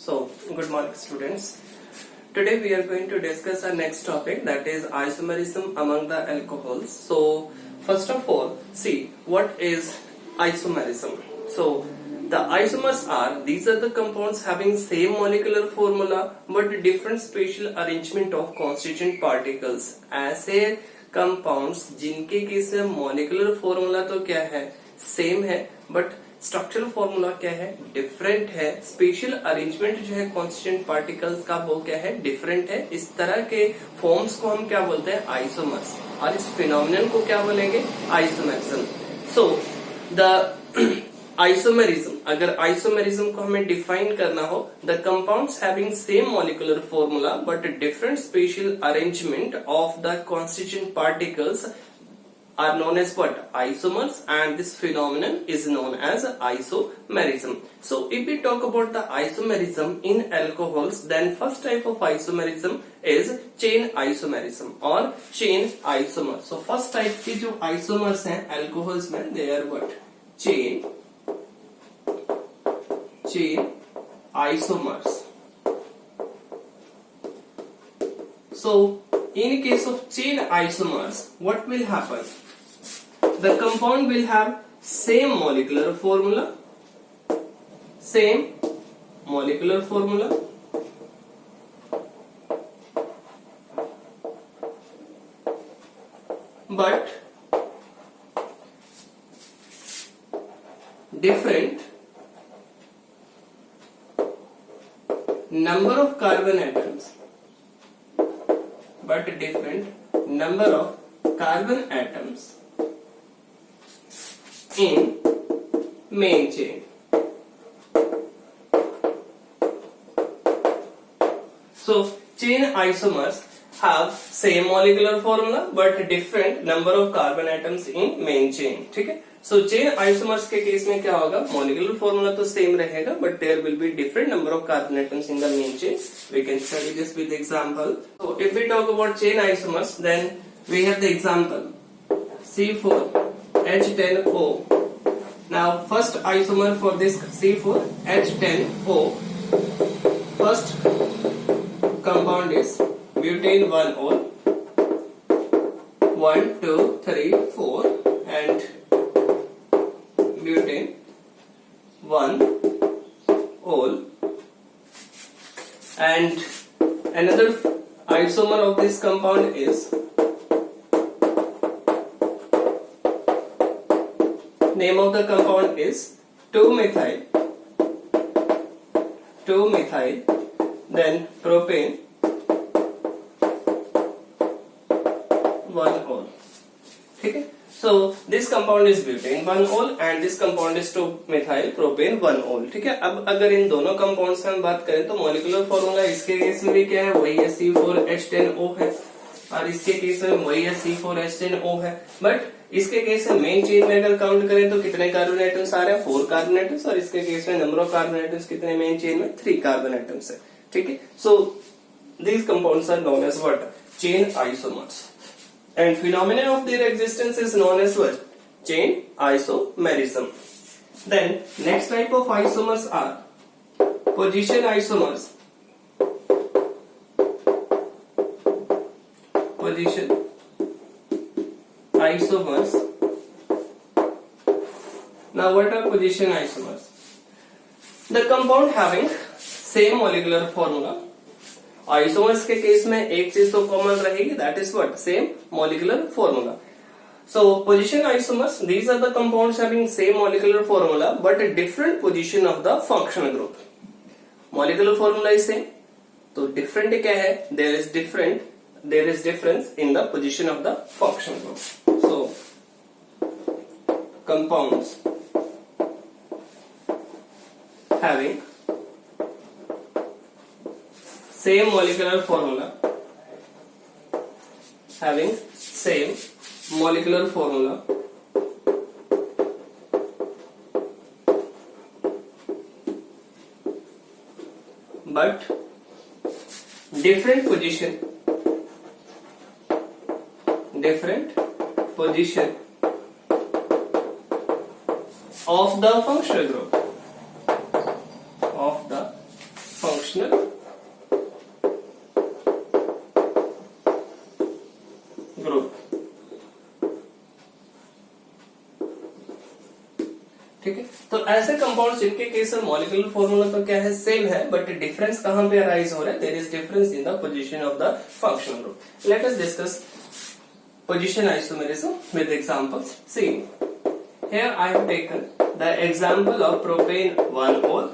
So, good morning students. Today we are going to discuss our next topic, that is isomerism among the alcohols. So, first of all, see what is isomerism. So, the isomers are, these are the compounds having same molecular formula but different spatial arrangement of constituent particles. ऐसे compounds जिनके case में molecular formula तो क्या है, same है, but structural formula क्या है, different है. स्पेशल अरेंजमेंट जो है कॉन्स्टिट्यूएंट पार्टिकल्स का वो क्या है, डिफरेंट है. इस तरह के फॉर्म्स को हम क्या बोलते हैं, आइसोमर्स. और इस फिनोमिनन को क्या बोलेंगे, आइसोमेरिज्म. सो द आइसोमेरिज्म, अगर आइसोमेरिज्म को हमें डिफाइन करना हो, the compounds having same molecular formula but different special arrangement of the constituent particles are known as what, isomers, and this phenomenon is known as isomerism. So if we talk about the isomerism in alcohols, then first type of isomerism is chain isomerism or chain isomer. So first type की जो isomers हैं alcohols में, they are what, chain isomers. So in case of chain isomers, what will happen? The compound will have same molecular formula, but different number of carbon atoms, in main chain. So chain isomers have same molecular formula but different number of carbon atoms in main chain. ठीक है. So chain isomers के case में क्या होगा, molecular formula तो same रहेगा but there will be different number of carbon atoms in the main chain. We can study this with example. So if we talk about chain isomers, then we have the example C4H10O. Now first isomer for this C4H10O, first compound is butane 1-ol, 1 2 3 4, and butane 1-ol, and another isomer of this compound is, name of the compound is 2-methyl, then propane 1-ol. ठीक है. So this compound is butane 1-ol and this compound is 2-methyl propane 1-ol. ठीक है. अब अगर इन दोनों compounds की हम बात करें तो मॉलिक्यूलर फॉर्मूला इसके केस में भी क्या है, वही है, C4H10O है, और इसके केस में वही है, C4H10O है. बट इसके केस में मेन चेन में अगर काउंट करें तो कितने कार्बन एटम्स आ रहे हैं, 4 कार्बन एटम्स, और इसके केस में नंबर ऑफ कार्बन एटम्स कितने मेन चेन में, 3 कार्बन एटम्स है. ठीक है. So these compounds are known as what, chain isomers, and phenomenon of their existence is known as what, chain isomerism. Then next type of isomers are position isomers. Isomers. Now what are position isomers? The compound having same molecular formula. Isomers के case में एक चीज तो common रहेगी, that is what, same molecular formula. So position isomers, these are the compounds having same molecular formula but a different position of the functional group. Molecular formula is same, तो different क्या है, there is difference in the position of the functional group. So compounds having same molecular formula, but different position of the functional group, functional group. ठीक है, तो ऐसे compounds जिनके case में molecular formula तो क्या है, सेम है, बट डिफरेंस कहां पे अराइज हो रहा है, there is difference in the position of the functional group. Let us discuss position isomerism with examples. See here I have taken the example of propane 1-ol.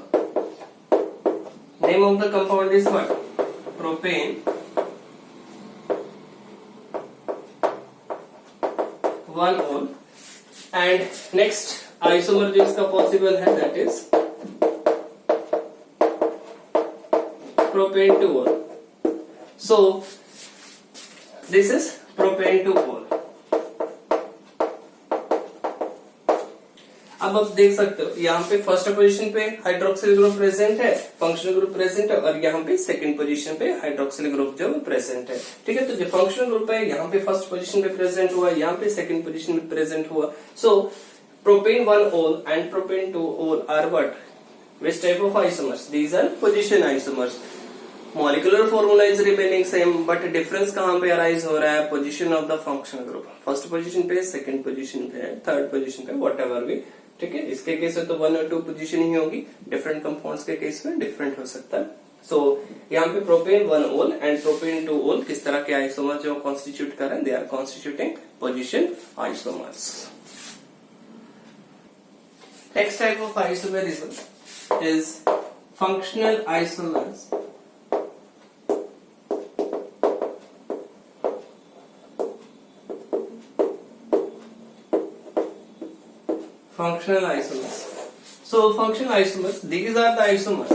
Name of the compound is what? Propane 1-ol. And next isomer जो इसका possible है, that is propane 2-ol. So this is propane 2-ol. अब आप देख सकते हो यहाँ पे फर्स्ट पोजीशन पे हाइड्रोक्सिल ग्रुप प्रेजेंट है, फंक्शनल ग्रुप प्रेजेंट है, और यहाँ पे सेकंड पोजीशन पे हाइड्रोक्सिल ग्रुप जो प्रेजेंट है। ठीक है, तो जो फंक्शनल ग्रुप है यहाँ पे फर्स्ट पोजीशन पे प्रेजेंट हुआ, यहाँ पे सेकंड पोजीशन पे प्रेजेंट हुआ। So propane 1-ol and propane 2-ol are what, which type of isomers? These are position isomers. Molecular formula is remaining same, but difference कहाँ पे arise हो रहा है, position of the functional group, first position पे, second position पे, third position पे, whatever भी। ठीक है, इसके केस में तो 1 और 2 पोजीशन ही होगी, डिफरेंट कंपाउंड्स के केस में डिफरेंट हो सकता है। सो यहाँ पे propane 1-ol and propane 2-ol किस तरह के आइसोमर जो कॉन्स्टिट्यूट कर रहे हैं, they are constituting position isomers. Next type of isomerism is functional isomers. Functional isomers. So functional isomers, these are the isomers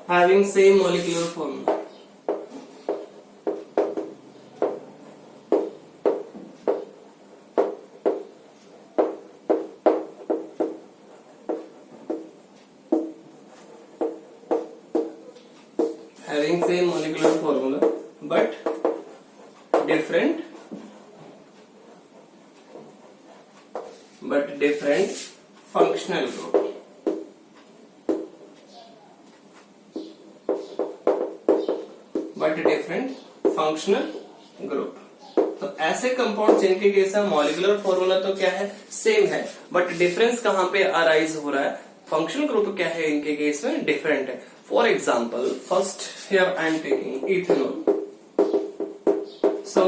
having same molecular formula. Having same molecular formula but different functional group. तो ऐसे compound जिनके case में molecular formula तो क्या है, same है, but difference कहां पे अराइज हो रहा है, फंक्शनल ग्रुप क्या है इनके केस में डिफरेंट है। For example, first here I am taking ethanol. So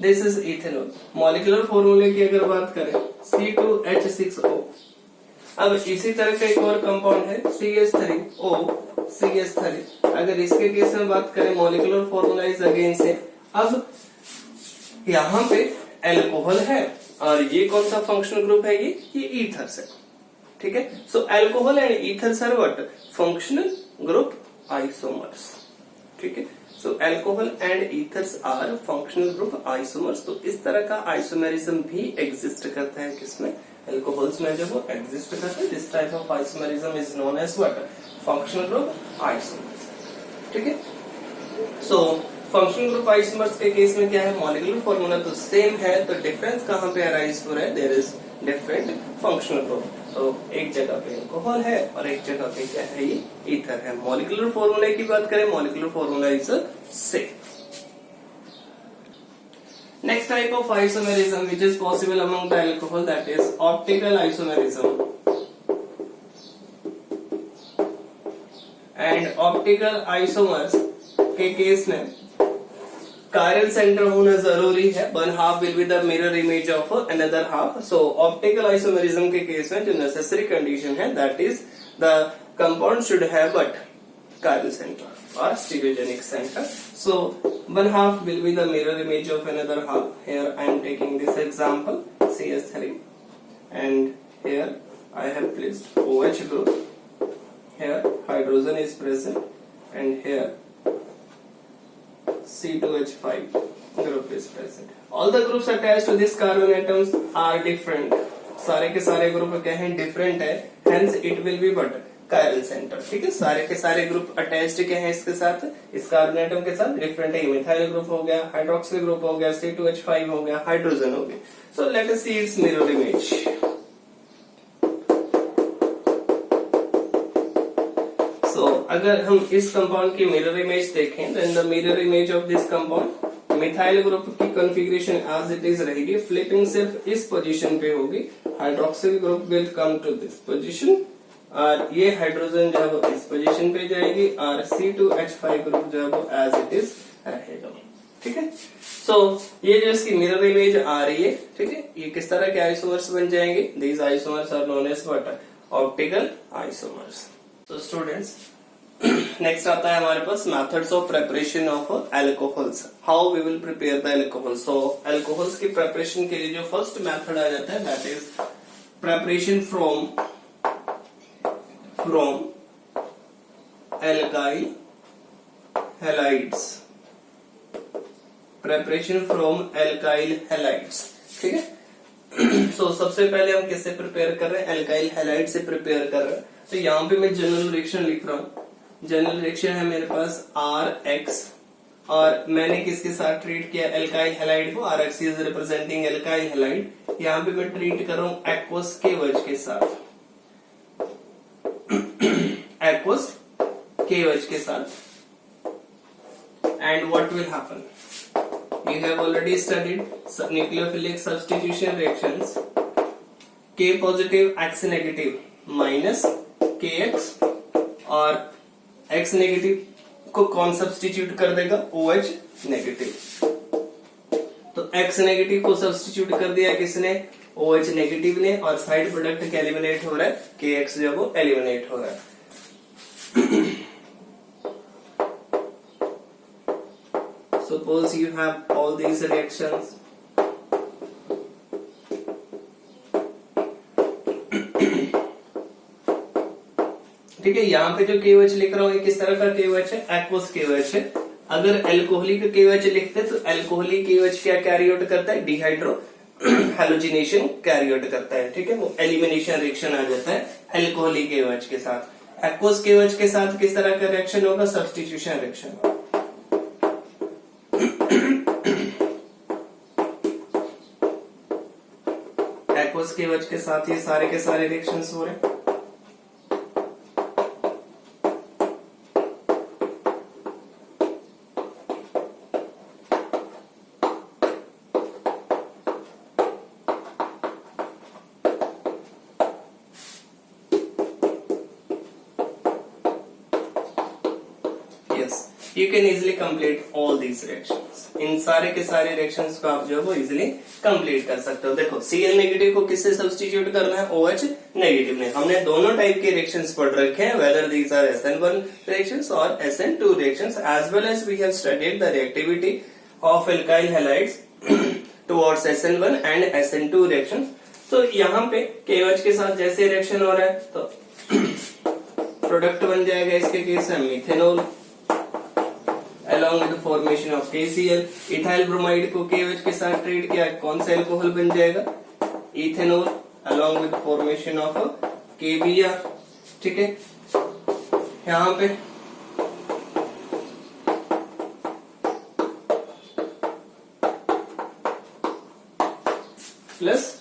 this is ethanol. Molecular formula की अगर बात करें C2H6O। अब इसी तरह का एक और कंपाउंड है CH3O CH3। अगर इसके केस में बात करें मॉलिक्यूलर फॉर्मूला इज अगेन से। अब यहाँ पे एल्कोहल है और ये कौन सा फंक्शनल ग्रुप है, ये ईथर्स है। ठीक है, so alcohol and ethers are what, functional group isomers. ठीक है, so alcohol and ethers are functional group isomers. तो इस तरह का आइसोमेरिज्म भी एग्जिस्ट करता है, किसमें, अल्कोहल्स में जब वो एग्जिस्ट करता है। This type of isomerism is known as what, functional group isomers. ठीक है, सो फंक्शनल ग्रुप आइसोमर्स के केस में क्या है, मॉलिक्यूलर फॉर्मूला तो सेम है, तो डिफरेंस कहां पे अराइज हो रहा है, there is different functional group. तो एक जगह पे अल्कोहल है और एक जगह पे क्या है, ये ईथर है। मॉलिक्यूलर फॉर्मूला की बात करें, molecular formula is same. Next type of isomerism which is possible among the alcohol, that is optical isomerism. And optical isomers के केस में chiral center होना जरूरी है, one half will be the mirror image of another half. So optical isomerism के case में जो necessary condition है, that is the compound should have but chiral center or stereogenic center. So one half will be the mirror image of another half. Here I am taking this example CH3 and here I have placed OH group. Here hydrogen is present and here C2H5 group is present. All the groups attached to this carbon atoms are different. सारे के सारे group क्या हैं, different है, hence it will be but chiral centre. ठीक है, सारे के सारे ग्रुप अटैच्ड के हैं इसके साथ, इस कार्बन एटम के साथ। डिफरेंट है, मिथाइल ग्रुप हो गया, हाइड्रोक्सिल ग्रुप हो गया, C2H5 हो गया, हाइड्रोजन हो गया। So let us see its mirror image. So अगर हम इस कंपाउंड की मिरर इमेज देखें, then the mirror image of this compound, methyl group की कॉन्फ़िगरेशन एज इट इज रहेगी, फ्लिपिंग सिर्फ इस पोजीशन पे होगी। Hydroxyl group will come to this position, और ये हाइड्रोजन जो है वो इस पोजीशन पे जाएगी, और C2H5 ग्रुप जो है वो एज इट इज रहेगा। ठीक है, सो ये जो इसकी मिरर इमेज आ रही है, ठीक है, ये किस तरह के आइसोमर्स बन जाएंगे? These isomers are known as what? Optical isomers. तो स्टूडेंट्स, नेक्स्ट आता है हमारे पास methods of preparation of alcohols, how we will prepare the alcohol. So alcohols की प्रिपरेशन के लिए जो फर्स्ट मेथड आ जाता है, that is preparation from alkyl halides, preparation from alkyl halides। ठीक है, सो सबसे पहले हम किससे प्रिपेयर कर रहे हैं? alkyl halide से प्रिपेयर कर रहे हैं। तो यहाँ पे मैं जनरल रिएक्शन लिख रहा हूँ। जनरल रिएक्शन है मेरे पास RX, और मैंने किसके साथ ट्रीट किया? alkyl halide को। RX is representing alkyl halide। यहाँ पे मैं ट्रीट कर रहा हूँ एक्वस KOH के साथ, एक्वस KOH के साथ। And what will happen? You have already studied nucleophilic substitution reactions. K positive X negative minus KX, और X negative को कौन सब्स्टिट्यूट कर देगा? OH negative. तो X नेगेटिव को सब्स्टिट्यूट कर दिया किसने? OH नेगेटिव ने, और साइड प्रोडक्ट क्या एलिमिनेट हो रहा है? KX जो वो एलिमिनेट हो रहा है। Suppose you have all these reactions. ठीक है, यहाँ पे जो KOH लिख रहा हूँ ये किस तरह का KOH है? एक्वस KOH है। अगर एल्कोहलिक KOH लिखते तो एल्कोहलिक KOH क्या कैरी आउट करता है? डिहाइड्रो हैलोजिनेशन कैरी आउट करता है। ठीक है, वो एलिमिनेशन रिएक्शन आ जाता है एल्कोहलिक KOH के साथ। एक्वस KOH के साथ किस तरह का रिएक्शन होगा? Substitution reaction. एक्वस KOH के साथ ये सारे के सारे रिएक्शंस हो रहे हैं। You can easily complete all these reactions. इन सारे के सारे रिएक्शंस को आप जो है वो इजिली कंप्लीट कर सकते हो। देखो, Cl नेगेटिव को किससे सब्स्टिट्यूट करना है? OH नेगेटिव ने। हमने दोनों टाइप के रिएक्शंस पढ़ रखे हैं, whether these are SN1 reactions और SN2 reactions, as well as we have studied the reactivity of alkyl halides towards SN1 and SN2 reactions. तो यहाँ पे KOH के साथ जैसे रिएक्शन हो रहा है तो प्रोडक्ट बन जाएगा इसके केस में methanol along with the formation of KCl। Ethyl bromide को KOH के साथ ट्रीट किया, कौन सा एल्कोहल बन जाएगा? Ethanol along with formation of KBr। ठीक है, यहाँ पे प्लस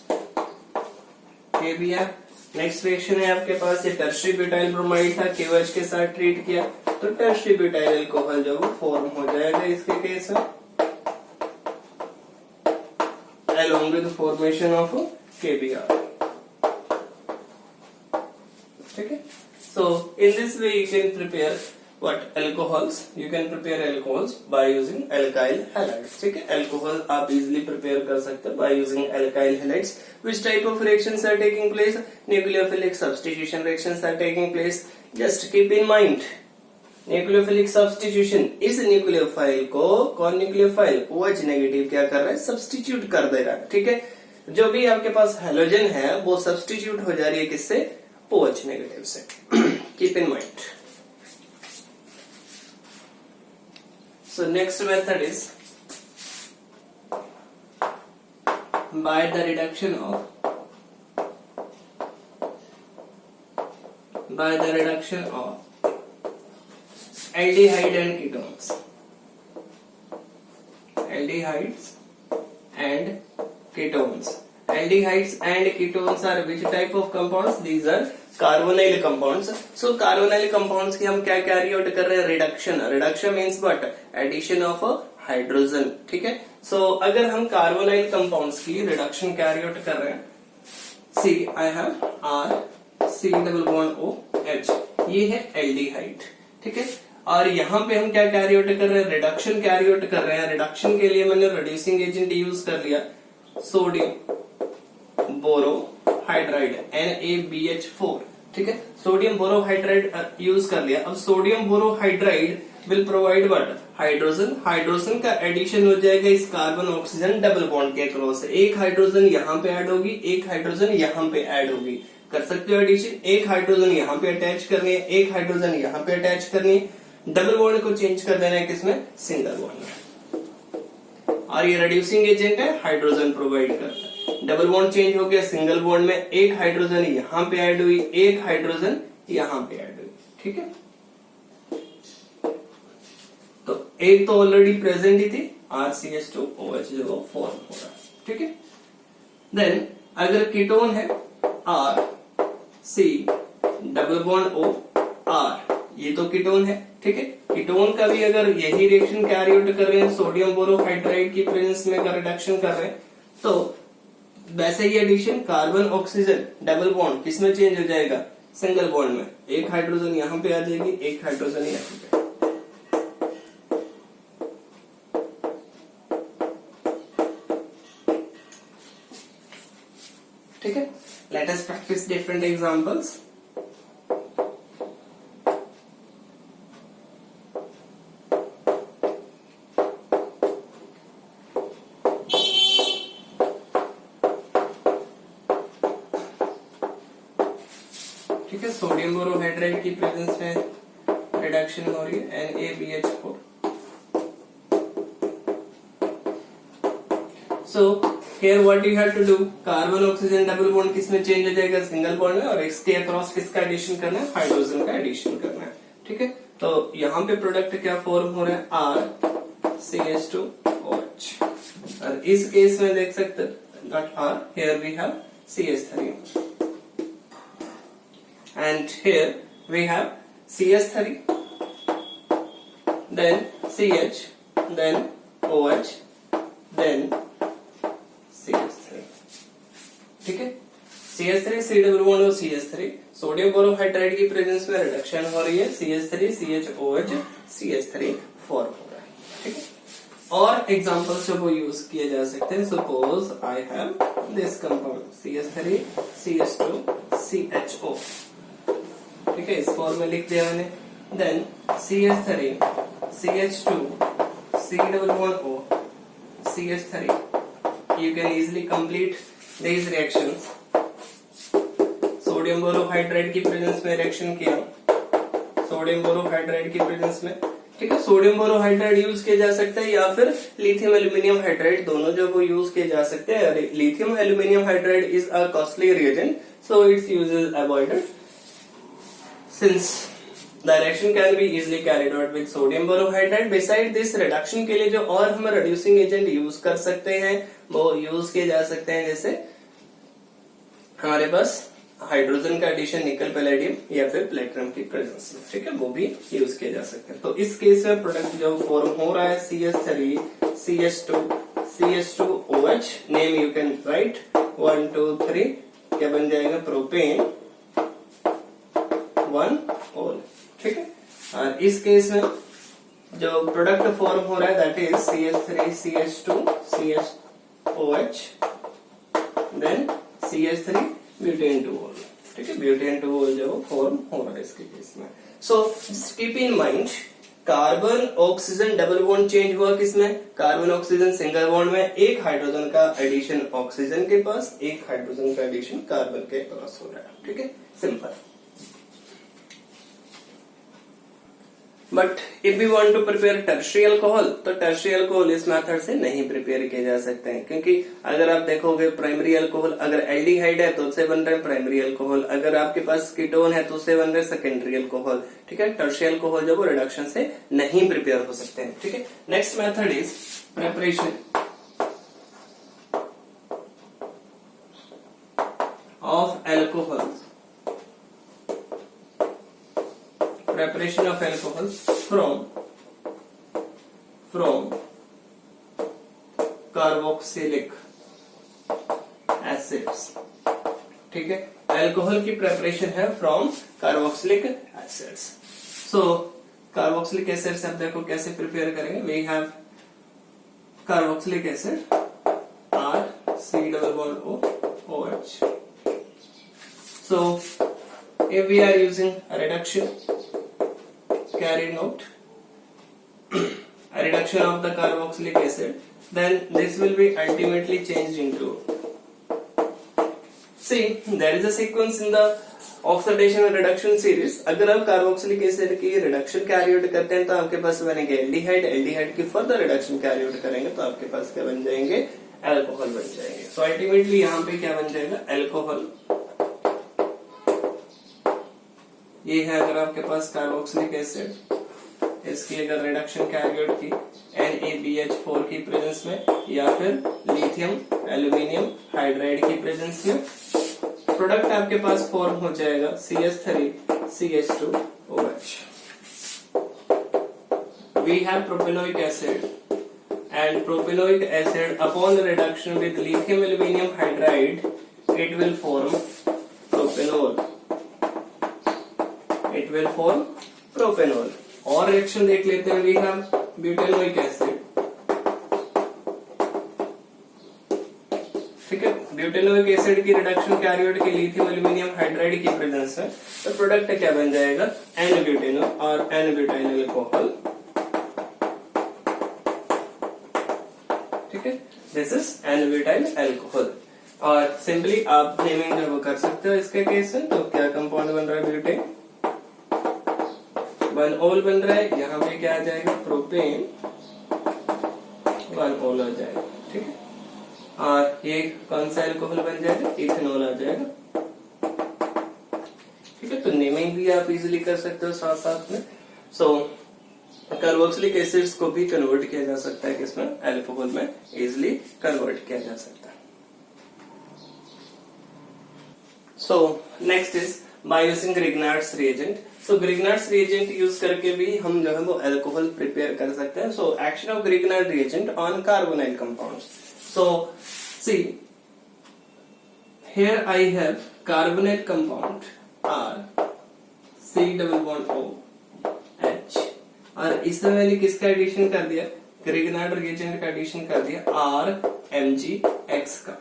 KBr। नेक्स्ट रिएक्शन है आपके पास, ये टर्शरी ब्यूटाइल ब्रोमाइड था, KOH के साथ ट्रीट किया तो टर्शरी ब्यूटाइल अल्कोहल जो वो फॉर्म हो जाएगा इसके केस में, along with the formation of KBr। ठीक है, so in this way you can prepare what alcohols? You can prepare alcohols by using alkyl halides। ठीक है, alcohol आप easily prepare कर सकते हो by using alkyl halides। Which type of reactions are taking place? Nucleophilic substitution reactions are taking place। Just keep in mind, nucleophilic substitution, इस nucleophile को कौन nucleophile? OH negative क्या कर रहा है? सब्स्टिट्यूट कर दे रहा है। ठीक है, जो भी आपके पास हैलोजन है वो सब्स्टिट्यूट हो जा रही है किससे? OH नेगेटिव से। Keep in mind. So next method is by the reduction of by the reduction of aldehyde and ketones. Aldehydes and ketones. Aldehydes and ketones are which type of compounds? These are carbonyl compounds. So carbonyl compounds की हम क्या carry out कर रहे हैं? Reduction. Reduction means what? Addition of hydrogen. ठीक है. So अगर हम कार्बोनाइल कंपाउंड्स की रिडक्शन कैरी आउट कर रहे हैं, see I have R C double bond O H, ये है एल्डिहाइड. ठीक है. और यहाँ पे हम क्या कैरी आउट कर रहे हैं? रिडक्शन कैरी आउट कर रहे हैं. रिडक्शन के लिए मैंने रिड्यूसिंग एजेंट यूज कर लिया, सोडियम बोरोहाइड्राइड NaBH4. ठीक है. सोडियम बोरोहाइड्राइड यूज कर लिया. अब sodium borohydride will provide what? Hydrogen. Hydrogen का एडिशन हो जाएगा इस कार्बन ऑक्सीजन डबल बॉन्ड के अक्रॉस. एक हाइड्रोजन यहाँ पे ऐड होगी, एक हाइड्रोजन यहाँ पे ऐड होगी. कर सकते हो एडिशन. एक हाइड्रोजन यहाँ पे अटैच करनी है, एक हाइड्रोजन यहाँ पे अटैच करनी है. डबल बॉन्ड को चेंज कर देना है किसमें? सिंगल बॉन्ड में. और ये रिड्यूसिंग एजेंट है, हाइड्रोजन प्रोवाइड करता है. डबल बॉन्ड चेंज हो गया सिंगल बॉन्ड में, एक हाइड्रोजन यहाँ पे ऐड हुई, एक हाइड्रोजन यहाँ पे ऐड हुई. ठीक है. तो एक तो ऑलरेडी प्रेजेंट ही थी, RCH2OH जो वो फॉर्म हो रहा है. ठीक है. देन अगर कीटोन है RC double bond O R, ये तो कीटोन है. ठीक है. कीटोन का भी अगर यही रिएक्शन कैरी आउट कर रहे हैं, सोडियम बोरोहाइड्राइड की प्रेजेंस में अगर रिडक्शन कर रहे हैं, तो वैसे ही addition carbon oxygen double bond किसमें चेंज हो जाएगा? सिंगल बॉन्ड में. एक हाइड्रोजन यहाँ पे आ जाएगी, एक हाइड्रोजन यहाँ पे. ठीक है. Let us practice different examples. ठीक है. सोडियम बोरोहाइड्राइड की प्रेजेंस में रिडक्शन हो रही है NaBH4. So here what you have to do, carbon oxygen double bond किसमें चेंज हो जाएगा? सिंगल बॉन्ड में. और इसके अक्रॉस किसका एडिशन करना है? हाइड्रोजन का एडिशन करना है. ठीक है. तो यहाँ पे प्रोडक्ट क्या फॉर्म हो रहा है? RCH2OH. और इस केस में देख सकते हैं R, here we have CH3 and here we have CH3, then CH, then OH, then CH3. ठीक है. CH3 C डबल बॉन्ड और CH3 सोडियम बोरोहाइड्राइड की प्रेजेंस में रिडक्शन हो रही है. CH3 CHOH CH3 फॉर्म हो रहा है. ठीक है. और एग्जांपल्स जो वो यूज किए जा सकते हैं. Suppose I have this compound CH3 CH2 CHO. ठीक है. इस फॉर्म में लिख दिया मैंने. Then CH3 CH2 C double bond O CH3. You can easily complete these reactions. Sodium borohydride की प्रेजेंस में रिएक्शन किया, सोडियम बोरोहाइड्राइड की प्रेजेंस में. ठीक है. सोडियम बोरोहाइड्राइड यूज किया जा सकता है या फिर लिथियम एल्यूमिनियम हाइड्राइड, दोनों जो वो यूज किए जा सकते हैं. Lithium aluminium hydride is a costly reagent, so it's use is avoided since the reaction can be easily carried out with sodium borohydride. Beside this reduction के लिए जो और हम reducing agent यूज कर सकते हैं वो यूज किए जा सकते हैं. जैसे हमारे पास हाइड्रोजन का एडिशन निकल पैलेडियम या फिर प्लेटिनम की प्रेजेंस में. ठीक है. वो भी यूज किए जा सकते हैं. तो इस केस में प्रोडक्ट जो फॉर्म हो रहा है CH3 CH2 CH2OH, name you can write 1 2 3. क्या बन जाएगा? Propane 1 all. ठीक है. और इस केस में जो प्रोडक्ट फॉर्म हो रहा है that is CH3 CH2 CHOH then CH3 butane 2 ol. ठीक है. ब्यूटेन 2 ऑल जो फॉर्म हो रहा है इसके केस में. So keep in mind, carbon oxygen double bond change हुआ किसमें? कार्बन ऑक्सीजन सिंगल बॉन्ड में. एक हाइड्रोजन का एडिशन ऑक्सीजन के पास, एक हाइड्रोजन का एडिशन कार्बन के पास हो रहा है. ठीक है. Simple. But if we want to prepare tertiary alcohol, तो टर्शियरी अल्कोहल इस मेथड से नहीं प्रिपेयर किए जा सकते हैं, क्योंकि अगर आप देखोगे प्राइमरी अल्कोहल अगर एल्डिहाइड है तो उससे बन रहा है प्राइमरी अल्कोहल, अगर आपके पास कीटोन है तो उससे बन रहा है सेकेंडरी अल्कोहल। ठीक है, टर्शियरी अल्कोहल जो वो रिडक्शन से नहीं प्रिपेयर हो सकते हैं। ठीक है, next method is preparation of alcohol, preparation of alcohol from carboxylic acids। ठीक है, अल्कोहल की प्रेपरेशन है from carboxylic acids. So carboxylic acid से आप देखो कैसे प्रिपेयर करेंगे। We have carboxylic acid RC≡OH। So if we are using a reduction carried out a reduction of the carboxylic acid, then this will be ultimately changed into, see there is a sequence in the oxidation and reduction series। अगर आप carboxylic acid की reduction carry out करते हैं तो आपके पास बनेंगे aldehyde, aldehyde की further reduction carry out करेंगे तो आपके पास क्या बन जाएंगे, अल्कोहल बन जाएंगे। सो अल्टीमेटली यहाँ पे क्या बन जाएगा, अल्कोहल। ये है अगर आपके पास कार्बोक्सिलिक एसिड, इसकी अगर रिडक्शन कैरी आउट की NaBH4 की प्रेजेंस में या फिर लिथियम एल्यूमिनियम हाइड्राइड की प्रेजेंस में, प्रोडक्ट आपके पास फॉर्म हो जाएगा CH3CH2OH। We have propanoic acid and propanoic acid upon reduction with lithium aluminium hydride it will form propanol, it will form propanol। और रिएक्शन देख लेते हैं। We have butanoic acid. ठीक है, ब्यूटेनोइक एसिड की रिडक्शन कैरी आउट की lithium aluminium hydride की presence में, तो प्रोडक्ट क्या बन जाएगा, N-ब्यूटेनॉल और N-ब्यूटाइल अल्कोहल। ठीक है, दिस इज N-ब्यूटाइल अल्कोहल। और सिंपली आप नेमिंग जो वो कर सकते हो इसके केस में। तो क्या कंपाउंड बन रहा है, ब्यूटेन, 1-ऑल बन रहा है, यहाँ पे क्या आ जाएगा, प्रोपेन 1-ऑल आ जाएगा। ठीक है, और ये कौन सा अल्कोहल बन जाएगा, इथेनॉल आ जाएगा। ठीक है, तो नेमिंग भी आप इजीली कर सकते हो साथ साथ में। सो कार्बोक्सिलिक एसिड्स को भी कन्वर्ट किया जा सकता है किसमें, अल्कोहल में इजीली कन्वर्ट किया जा सकता है। So next is by using Grignard's reagent. So Grignard's reagent use करके भी हम जो है वो अल्कोहल प्रिपेयर कर सकते हैं। So action of Grignard reagent on carbonyl compounds. So see here I have carbonyl compound C≡OH, और इसमें मैंने किसका एडिशन कर दिया, ग्रिग्नार्ड रिएजेंट का एडिशन कर दिया RMgX का।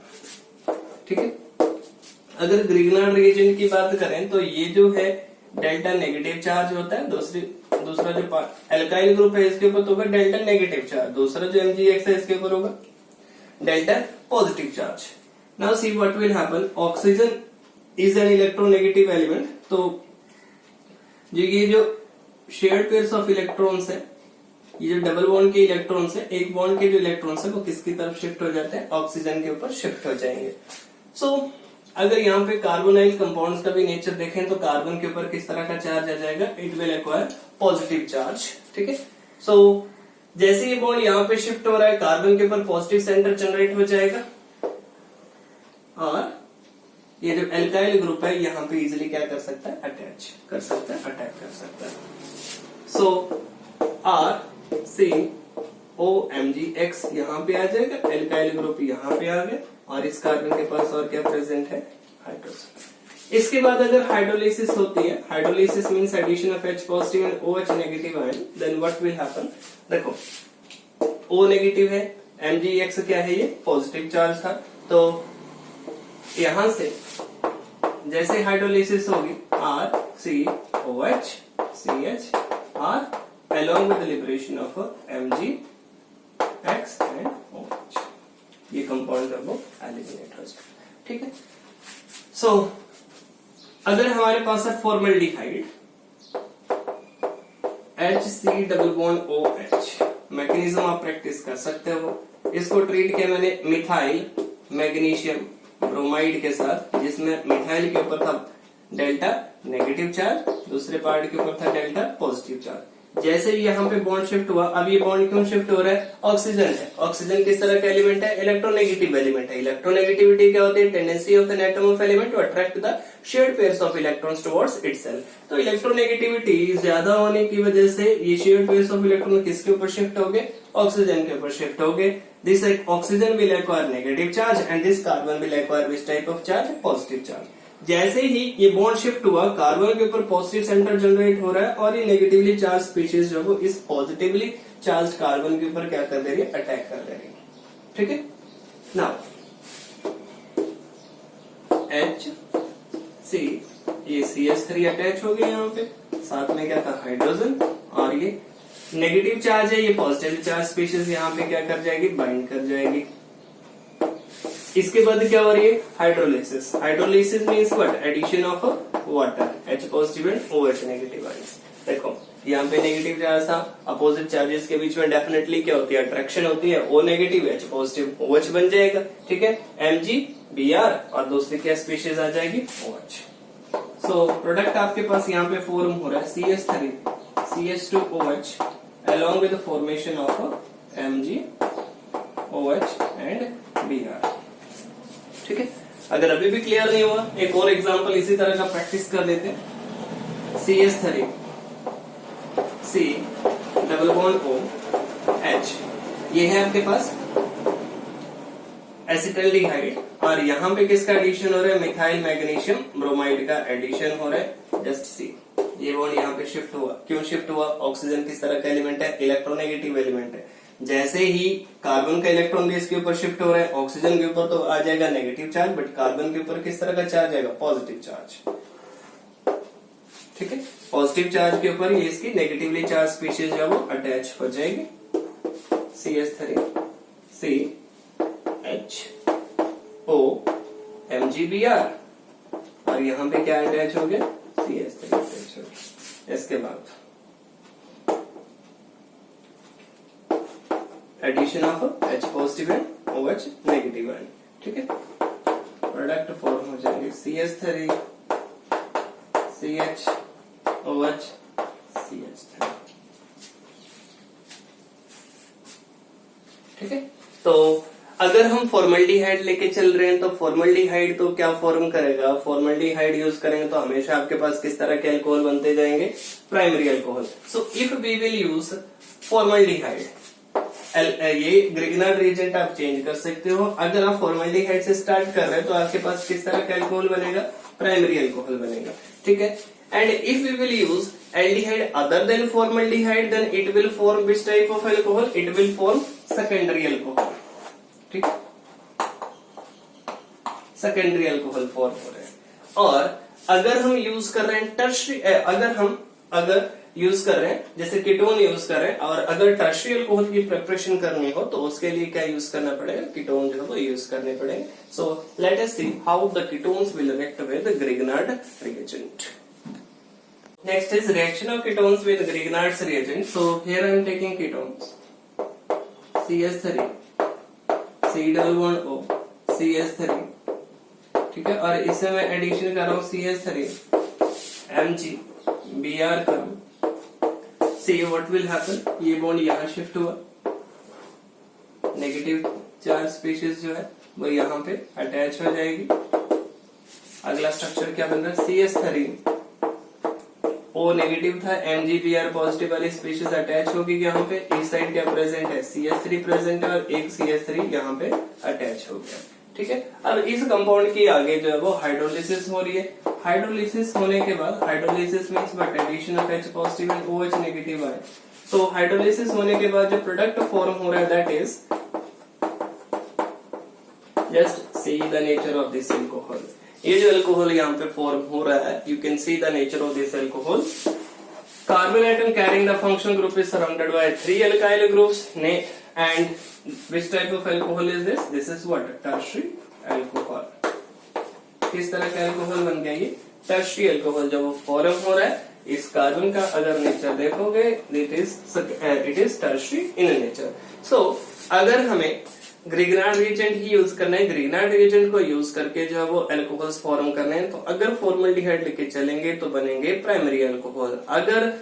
ठीक है, अगर ग्रिग्नार्ड रिएजेंट की बात करें तो ये जो है डेल्टा नेगेटिव चार्ज होता है, दूसरा जो एल्काइल ग्रुप है इसके ऊपर तो होगा डेल्टा नेगेटिव चार्ज, दूसरा जो MgX है इसके ऊपर होगा delta positive charge. Now see what will happen, oxygen is an electronegative element. तो ये जो शेयर्ड पेयर्स ऑफ इलेक्ट्रॉन्स है, ये जो डबल बॉन्ड के इलेक्ट्रॉन्स है, एक बॉन्ड के जो इलेक्ट्रॉन्स है वो किसकी तरफ शिफ्ट हो जाते हैं, ऑक्सीजन के ऊपर शिफ्ट हो जाएंगे। सो अगर यहाँ पे कार्बोनाइल कंपाउंड्स का भी नेचर देखें तो कार्बन के ऊपर किस तरह का चार्ज आ जाएगा, it will acquire positive charge. ठीक है, सो जैसे ये बॉन्ड यहाँ पे शिफ्ट हो रहा है, कार्बन के ऊपर पॉजिटिव सेंटर जनरेट हो जाएगा, और ये जो एल्काइल ग्रुप है यहाँ पे इजिली क्या कर सकता है, अटैच कर सकता है, अटैक कर सकता है। सो RCOMgX यहाँ पे आ जाएगा, एल्काइल ग्रुप यहाँ पे आ गया, और इस कार्बन के पास और क्या प्रेजेंट है, हाइड्रोजन। इसके बाद अगर हाइड्रोलिसिस होती है, hydrolysis means addition of H positive and OH negative ion, then what will happen, देखो O नेगेटिव है, MgX क्या है, ये पॉजिटिव चार्ज था, तो यहां से जैसे हाइड्रोलिसिस होगी RCOH CH R along with the liberation of MgX and OH, ये कंपाउंड है वो एलिमिनेट हो जाए। ठीक है, सो अगर हमारे पास है formaldehyde HC double bond OH mechanism आप प्रैक्टिस कर सकते हो। इसको ट्रीट किया मैंने मिथाइल मैग्नीशियम ब्रोमाइड के साथ, जिसमें मिथाइल के ऊपर था डेल्टा नेगेटिव चार्ज, दूसरे पार्ट के ऊपर था डेल्टा पॉजिटिव चार्ज। जैसे ही यहाँ पे बॉन्ड शिफ्ट हुआ, अब ये बॉन्ड क्यों शिफ्ट हो रहा है? ऑक्सीजन है। ऑक्सीजन किस तरह का एलिमेंट है? इलेक्ट्रोनेगेटिव एलिमेंट है। इलेक्ट्रोनेगेटिविटी क्या होती है? Tendency of an atom of element to attract the shared pairs of electrons towards itself. तो इलेक्ट्रोनेगेटिविटी ज्यादा होने की वजह से ये शेयर्ड पेयर्स ऑफ इलेक्ट्रॉन किसके ऊपर शिफ्ट हो गए? ऑक्सीजन के ऊपर शिफ्ट हो गए। This oxygen will acquire negative charge and this carbon will acquire which type of charge? Positive charge. जैसे ही ये बॉन्ड शिफ्ट हुआ, कार्बन के ऊपर पॉजिटिव सेंटर जनरेट हो रहा है और ये नेगेटिवली चार्ज स्पीशीज जो है इस पॉजिटिवली चार्ज कार्बन के ऊपर क्या कर दे रही है? अटैक कर दे रही है। ठीक है। नाउ HC ये CH3 अटैच हो गया यहाँ पे, साथ में क्या था? हाइड्रोजन। और ये नेगेटिव चार्ज है, ये पॉजिटिव चार्ज स्पीशीज यहाँ पे क्या कर जाएगी? बाइंड कर जाएगी। इसके बाद क्या हो रही है? Hydrolysis. Hydrolysis means what? Addition of water, H positive and OH negative ions. देखो यहाँ पे नेगेटिव चार्ज था, अपोजिट चार्जेस के बीच में डेफिनेटली क्या होती है? अट्रैक्शन होती है। O negative H positive OH बन जाएगा। ठीक है, MgBr और दूसरी क्या स्पीशीज आ जाएगी? OH। सो प्रोडक्ट आपके पास यहाँ पे फॉर्म हो रहा है CH3 CH2OH along with the formation of MgOH and Br। ठीक है। अगर अभी भी क्लियर नहीं हुआ, एक और एग्जांपल इसी तरह का प्रैक्टिस कर लेते हैं। CH3 C double bond OH, ये है आपके पास एसिटल्डिहाइड और यहाँ पे किसका एडिशन हो रहा है? मिथाइल मैग्नीशियम ब्रोमाइड का एडिशन हो रहा है। जस्ट सी, ये बॉन्ड यहाँ पे शिफ्ट हुआ। क्यों शिफ्ट हुआ? ऑक्सीजन किस तरह का एलिमेंट है? इलेक्ट्रोनेगेटिव एलिमेंट है। जैसे ही कार्बन का इलेक्ट्रॉन भी इसके ऊपर शिफ्ट हो रहा है, ऑक्सीजन के ऊपर तो आ जाएगा नेगेटिव चार्ज, बट कार्बन के ऊपर किस तरह का चार्ज आएगा? Positive charge. ठीक है, पॉजिटिव चार्ज के ऊपर ये इसकी नेगेटिवली चार्ज स्पीशीज जो वो अटैच हो जाएगी। CH3 CHO MgBr और यहाँ पे क्या अटैच हो गया? CH3 अटैच हो गया। इसके बाद addition of H positive and OH negative ion. ठीक है, प्रोडक्ट फॉर्म हो जाएंगे CH3 CHOH CH3। ठीक है, तो अगर हम फॉर्मल्डिहाइड लेके चल रहे हैं तो फॉर्मल्डिहाइड तो क्या फॉर्म करेगा? फॉर्मल्डिहाइड यूज करेंगे तो हमेशा आपके पास किस तरह के अल्कोहल बनते जाएंगे? Primary alcohol. So if we will use formaldehyde, ये ग्रिग्नार्ड रिएजेंट आप चेंज कर सकते हो। अगर आप फॉर्मल्डिहाइड से स्टार्ट कर रहे हैं तो आपके पास किस तरह का अल्कोहल बनेगा? प्राइमरी अल्कोहल बनेगा। ठीक है, and if we will use aldehyde other than formaldehyde, then it will form which type of alcohol? It will form secondary alcohol. ठीक, सेकेंडरी अल्कोहल फॉर्म हो रहे हैं। और अगर हम यूज कर रहे हैं टर्शरी, अगर यूज कर रहे हैं जैसे कीटोन यूज कर रहे हैं, और अगर टर्शरी अल्कोहल की प्रिपरेशन करनी हो तो उसके लिए क्या यूज करना पड़ेगा? कीटोन जो है वो यूज करने पड़ेंगे। सो let us see how the ketones will react with Grignard reagent. Next is reaction of ketones with Grignard's reagent. So here I am taking ketones CH3 C double bond O CH3। ठीक है, और इससे मैं addition कर रहा हूं CH3 MgBr करूं। See what will happen? ये बॉन्ड यहाँ शिफ्ट हुआ, नेगेटिव चार्ज स्पीशीज जो है वो यहाँ पे अटैच हो जाएगी। अगला स्ट्रक्चर क्या बन रहा है? CH3 O नेगेटिव था, MgBr पॉजिटिव वाली स्पीशीज अटैच होगी यहाँ पे। इस साइड क्या प्रेजेंट है? CH3 प्रेजेंट है और एक CH3 यहाँ पे अटैच हो गया। ठीक है, अब इस कंपाउंड की आगे जो है वो हाइड्रोलिसिस हो रही है। हाइड्रोलिसिस होने के बाद, hydrolysis means what? Addition of H positive and OH negative ion. So hydrolysis होने के बाद जो प्रोडक्ट फॉर्म हो रहा है that is, just see the nature of this alcohol. ये जो अल्कोहल यहाँ पे फॉर्म हो रहा है, you can see the nature of this alcohol. Carbon atom carrying the functional group is surrounded by 3 alkyl groups and which type of alcohol is this? This is what? Tertiary alcohol। किस तरह का alcohol बन गया ये? Tertiary alcohol. जब वो form हो रहा है इस कार्बन का अगर नेचर देखोगे it is tertiary in nature. So अगर हमें ग्रिग्नार्ड रिएजेंट ही यूज करना है, ग्रिग्नार्ड रिएजेंट को यूज करके जो है वो अल्कोहल्स फॉर्म करने हैं, तो अगर फॉर्मल्डिहाइड लेके चलेंगे तो बनेंगे प्राइमरी अल्कोहल। अगर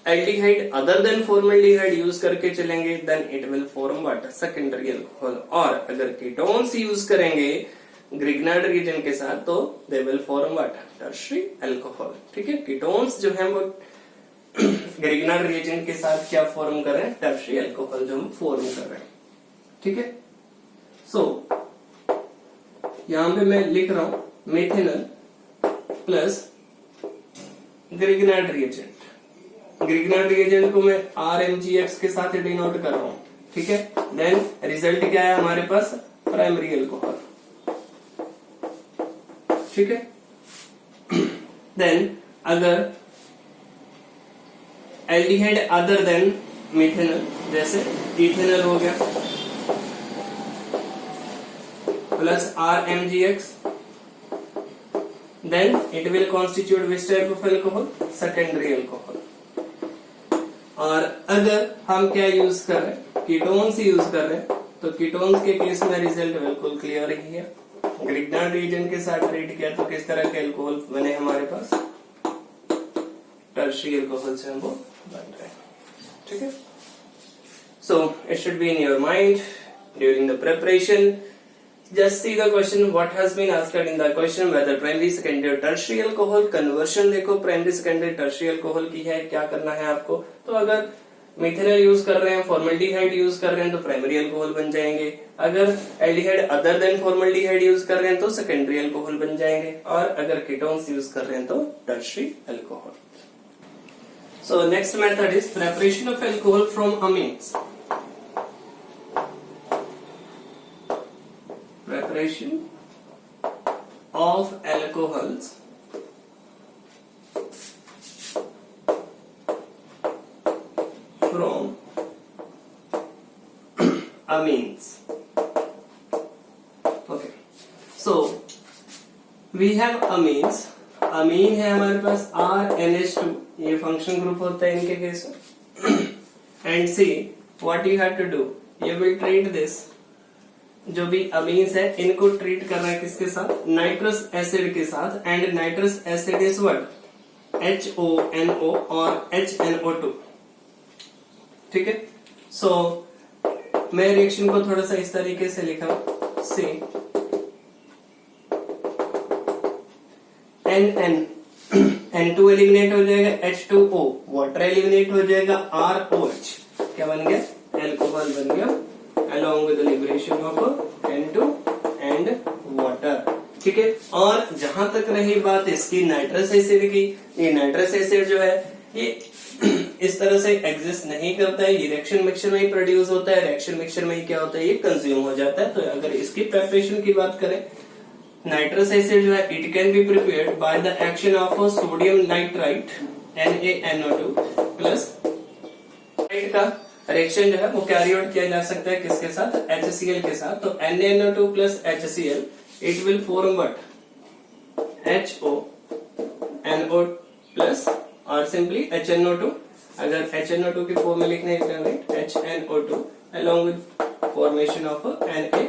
aldehyde other than formaldehyde use करके चलेंगे then it will form what, secondary alcohol. और अगर कीटोन्स यूज करेंगे ग्रिग्नार्ड रिएजेंट के साथ तो they will form what, tertiary alcohol. ठीक है, कीटोन्स जो है वो ग्रिग्नार्ड रिएजेंट के साथ क्या फॉर्म कर रहे हैं, टर्शियरी अल्कोहल जो हम फॉर्म कर रहे हैं। ठीक है, सो यहां पे मैं लिख रहा हूं methanal plus Grignard reagent. Grignard reagent को मैं RMgX के साथ डिनोट कर रहा हूं। ठीक है, देन रिजल्ट क्या है हमारे पास, प्राइमरी अल्कोहल। ठीक है, देन अगर एल्डिहाइड अदर देन मिथेनल जैसे इथेनल हो गया plus RMgX, then it will constitute which type of alcohol, secondary alcohol। और अगर हम क्या यूज कर रहे हैं, कीटोन्स यूज कर रहे हैं, तो कीटोन्स के केस में रिजल्ट बिल्कुल क्लियर ही है। ग्रिग्नार्ड रिएजेंट के साथ ट्रीट किया तो किस तरह के अल्कोहल बने हमारे पास, टर्शियरी अल्कोहल से हमको बन रहे हैं। ठीक है, so it should be in your mind during the preparation. Just see the question what has been asked in the question, whether primary, secondary or tertiary alcohol। conversion देखो primary, secondary, tertiary alcohol की है, क्या करना है आपको। तो अगर methanal use कर रहे हैं, फॉर्मल्डिहाइड यूज कर रहे हैं तो प्राइमरी अल्कोहल बन जाएंगे। अगर aldehyde other than formaldehyde use कर रहे हैं तो सेकेंडरी अल्कोहल बन जाएंगे। और अगर कीटोन्स यूज कर रहे हैं तो tertiary alcohol. So next method is preparation of alcohol from amines. Preparation of alcohols from amines। Okay, so we have amines। अमीन है हमारे पास RNH2, ये फंक्शन ग्रुप होता है इनके केस में। And see what you have to do, you will treat this, जो भी amines है इनको ट्रीट करना है किसके साथ, नाइट्रस एसिड के साथ। And nitrous acid is what, HONO और HNO2। ठीक है, सो मैं रिएक्शन को थोड़ा सा इस तरीके से लिखा हूं, सी N2 एलिमिनेट हो जाएगा, H2O वाटर एलिमिनेट हो जाएगा, ROH क्या बन गया, एल्कोहल बन गया along with the liberation of N2 and water। ठीक है, और जहां तक रही बात इसकी नाइट्रस एसिड की, ये नाइट्रस एसिड जो है ये इस तरह से एग्जिस्ट नहीं करता है, ये रिएक्शन मिक्सचर में ही प्रोड्यूस होता है। रिएक्शन मिक्सचर में ही क्या होता है, ये कंज्यूम हो जाता है। तो अगर इसकी प्रिपरेशन की बात करें, नाइट्रस एसिड जो है it can be prepared by the action of sodium nitrite NaNO2 plus का रिएक्शन जो है वो कैरी आउट किया जा सकता है किसके साथ, HCl के साथ। तो NaNO2 plus HCl it will form what, HONO plus और सिंपली HNO2। अगर HNO2 की फॉर्म में लिखना है HNO2 along with formation of NaCl।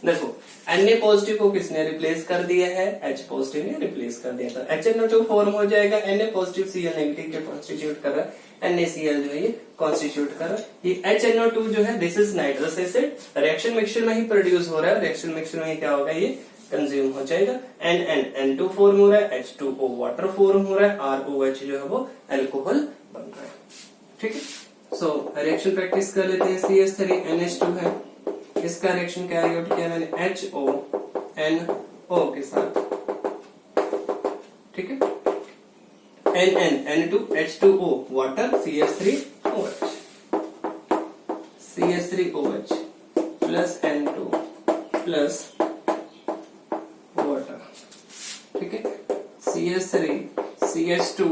देखो Na पॉजिटिव को किसने रिप्लेस कर दिया है, H पॉजिटिव ने रिप्लेस कर दिया था। HNO2 फॉर्म हो जाएगा, Na पॉजिटिव Cl नेगेटिव जो कॉन्स्टिट्यूट कर रहा है, NaCl जो है ये कॉन्स्टिट्यूट कर रहा है। ये HNO2 जो है this is nitrous acid, reaction mixture में ही प्रोड्यूस हो रहा है। रिएक्शन मिक्सचर में ही क्या होगा, ये कंज्यूम हो जाएगा। N2 फॉर्म हो रहा है, H2O वाटर फॉर्म हो रहा है, ROH जो है वो एल्कोहल बन रहा है। ठीक है, सो रिएक्शन प्रैक्टिस कर लेते हैं। CH3NH2 है, इसका रिएक्शन कैरी आउट किया मैंने HONO के साथ। ठीक है, N2 H2O water CH3OH, CH3OH plus N2 plus water. ठीक है, CH3 CH2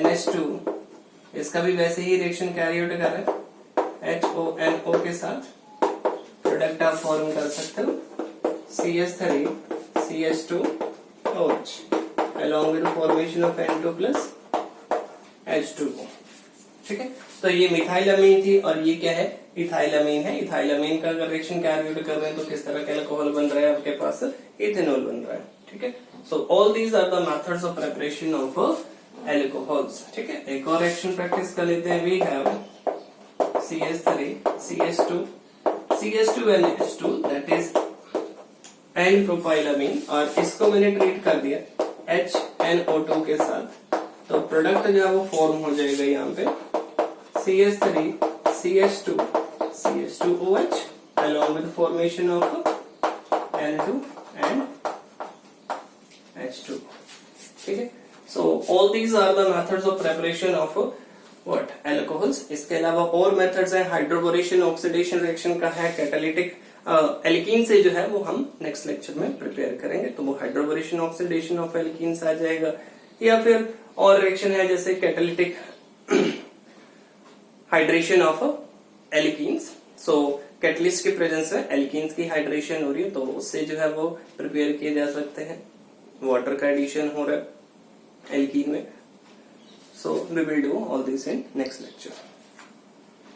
NH2 इसका भी वैसे ही रिएक्शन कैरी आउट कर रहा है, HONO के साथ प्रोडक्ट आप फॉर्म कर सकते हो, CH3 CH2OH along with the formation of N2 plus H2O। ठीक है, तो ये मिथाइलअमीन थी और ये क्या है, इथाइलअमीन है। इथाइलअमीन का अगर रिएक्शन कैरियर कर रहे हैं तो किस तरह का अल्कोहल बन रहा है आपके पास, इथेनॉल बन रहा है। ठीक है, so all these are the methods of preparation of alcohols. ठीक है, एक और रिएक्शन प्रैक्टिस कर लेते हैं। We have CH3 CH2 CH2 and H2 that is n propylamine, और इसको मैंने ट्रीट कर दिया HNO2 के साथ, तो प्रोडक्ट जो है वो फॉर्म हो जाएगा यहाँ पे CH3 CH2 CH2OH along with formation of N2 and H2। ठीक है, so all these are the methods of preparation of what alcohols। इसके अलावा और मेथड्स हैं, हाइड्रोबोरेशन ऑक्सीडेशन रिएक्शन का है, कैटालिटिक एल्कीन से जो है वो हम नेक्स्ट लेक्चर में प्रिपेयर करेंगे, तो वो हाइड्रोबोरेशन ऑक्सीडेशन ऑफ एल्कीन्स आ जाएगा, या फिर और रिएक्शन है जैसे catalytic hydration of alkenes. So catalyst की प्रेजेंस में एल्कीन्स की हाइड्रेशन हो रही है, तो उससे जो है वो प्रिपेयर किए जा सकते हैं, वाटर का एडिशन हो रहा है एल्कीन में। So we will do all this in next lecture.